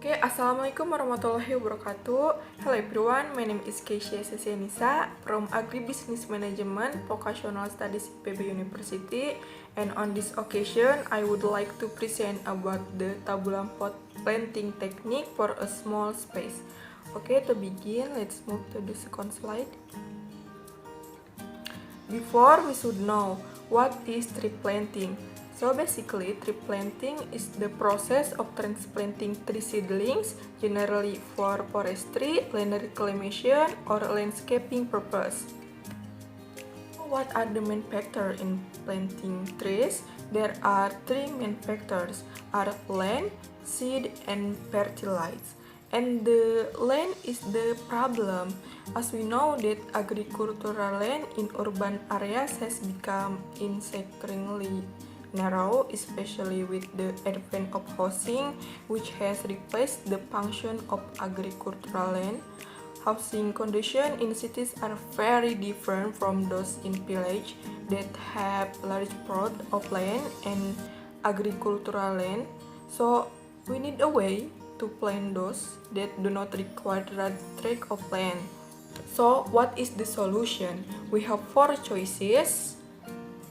Okay, Assalamualaikum warahmatullahi wabarakatuh. Hello everyone, my name is Keisya Sesianisa from Business Management, Vocational Studies BIB University, and on this occasion, I would like to present about the Tabulampot planting technique for a small space. Okay, to begin, let's move to the second slide. Before, we should know what is tree planting. So basically, tree planting is the process of transplanting tree seedlings, generally for forestry, land reclamation, or landscaping purpose. What are the main factors in planting trees? There are three main factors: are land, seed, and fertilizer. And the land is the problem, as we know that agricultural land in urban areas has become increasingly narrow, especially with the advent of housing, which has replaced the function of agricultural land. Housing conditions in cities are very different from those in villages that have large plot of land and agricultural land. So we need a way to plant those that do not require large tract of land. So what is the solution? We have four choices.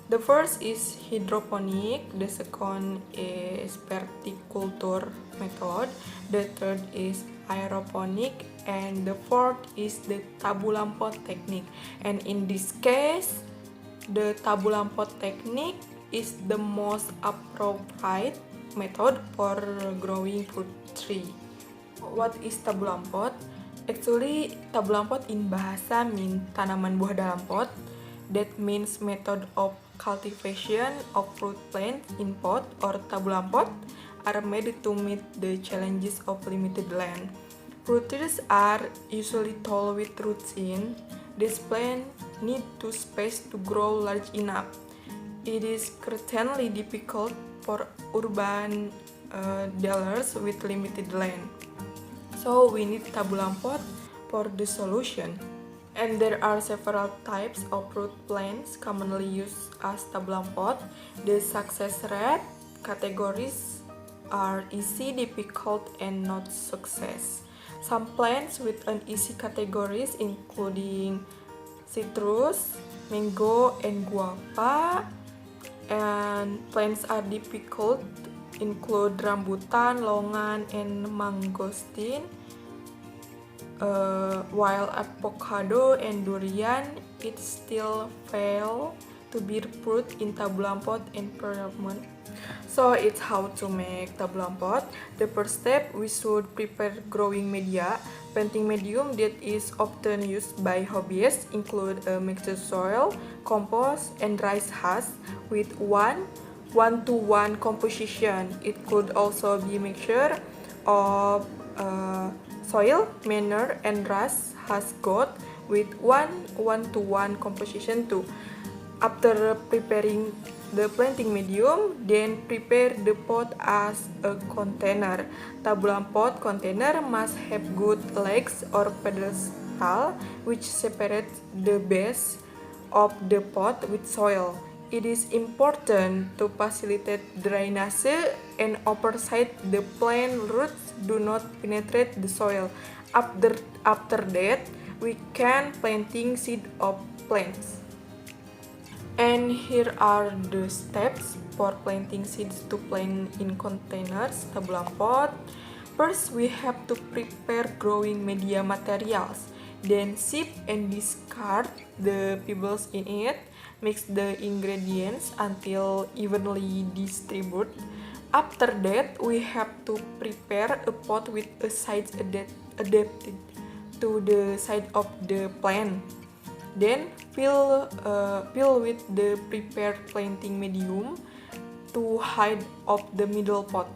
The first is hydroponic, the second is verticulture method, the third is aeroponic, and the fourth is the Tabulampot technique. And in this case, the Tabulampot technique is the most appropriate method for growing fruit tree. What is Tabulampot? Actually, Tabulampot in Bahasa means tanaman buah dalam pot. That means method of cultivation of fruit plants in pot or tabulampot are made to meet the challenges of limited land. Fruit trees are usually tall with roots in. These plants need to space to grow large enough. It is certainly difficult for urban dwellers with limited land. So we need tabulampot for the solution. And there are several types of fruit plants commonly used as tabulampot. The success rate categories are easy, difficult, and not success. Some plants with an easy categories including citrus, mango, and guava. And plants are difficult include rambutan, longan, and mangosteen. While avocado and durian, it still fail to bear fruit in tabulampot environment. So it's how to make tabulampot. The first step, we should prepare growing media. Planting medium that is often used by hobbyists include a mixed soil, compost, and rice husk with 1:1 composition. It could also be mixture of soil, manure, and rice husk got with 1:1 composition too. After preparing the planting medium, then prepare the pot as a container. Tabulampot container must have good legs or pedestal which separate the base of the pot with soil. It is important to facilitate drainage and oversight the plant roots do not penetrate the soil. After that, we can planting seed of plants. And here are the steps for planting seeds to plant in containers tabulampot. First, we have to prepare growing media materials. Then sift and discard the pebbles in it. Mix the ingredients until evenly distributed. After that, we have to prepare a pot with a size adapted to the size of the plant. Then fill with the prepared planting medium to height of the middle pot.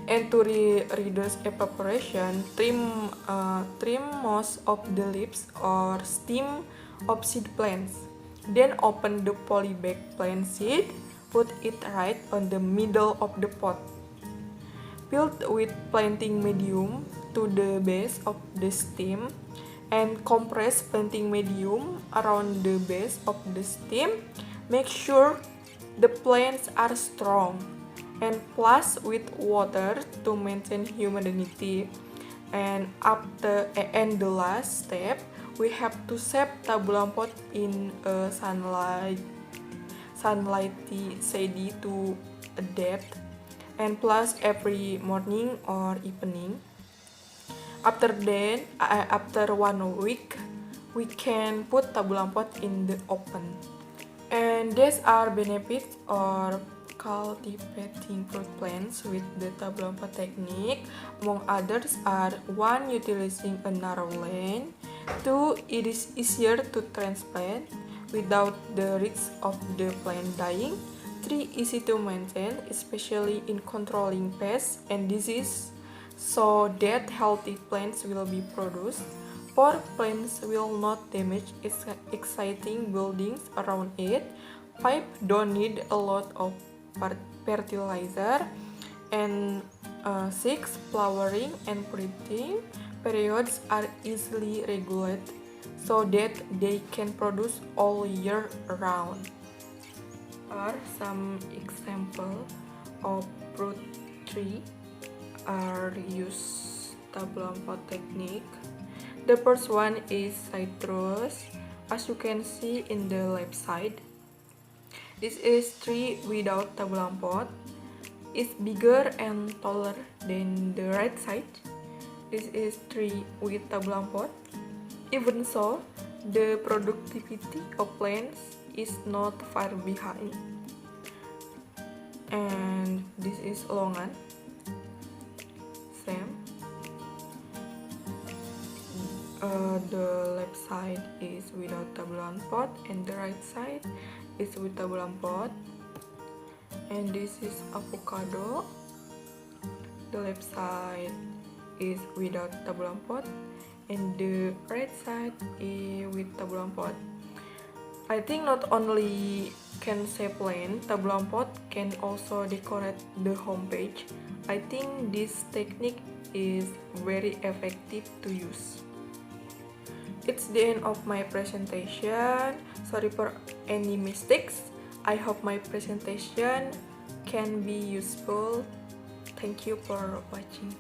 And to reduce evaporation, trim most of the leaves or stem of seed plants. Then open the polybag plant seed, put it right on the middle of the pot. Fill with planting medium to the base of the stem and compress planting medium around the base of the stem. Make sure the plants are strong. and plus with water to maintain humidity. And the last step, we have to set Tabulampot in a sunlighty shady to adapt, and plus every morning or evening. After 1 week, we can put Tabulampot in the open. And these are benefits of cultivating fruit plants with the Tabulampot technique. Among others are 1. Utilizing a narrow lane. 2. It is easier to transplant without the risk of the plant dying. 3. Easy to maintain, especially in controlling pests and disease, so that healthy plants will be produced. 4. Plants will not damage exciting buildings around it. 5. Don't need a lot of fertilizer. And 6. Flowering and fruiting periods are easily regulated so that they can produce all year round. Are some examples of fruit tree are use Tabulampot technique. The first one is citrus, as you can see in the left side. This is tree without Tabulampot. It's bigger and taller than the right side. This is tree with Tabulampot. Even so, the productivity of plants is not far behind. And this is longan. Same. The left side is without Tabulampot and the right side is with Tabulampot. And this is avocado. The left side is without Tabulampot and the right side is with Tabulampot. I think not only can save land, Tabulampot can also decorate the homepage. I think this technique is very effective to use. It's the end of my presentation. Sorry for any mistakes. I hope my presentation can be useful. Thank you for watching.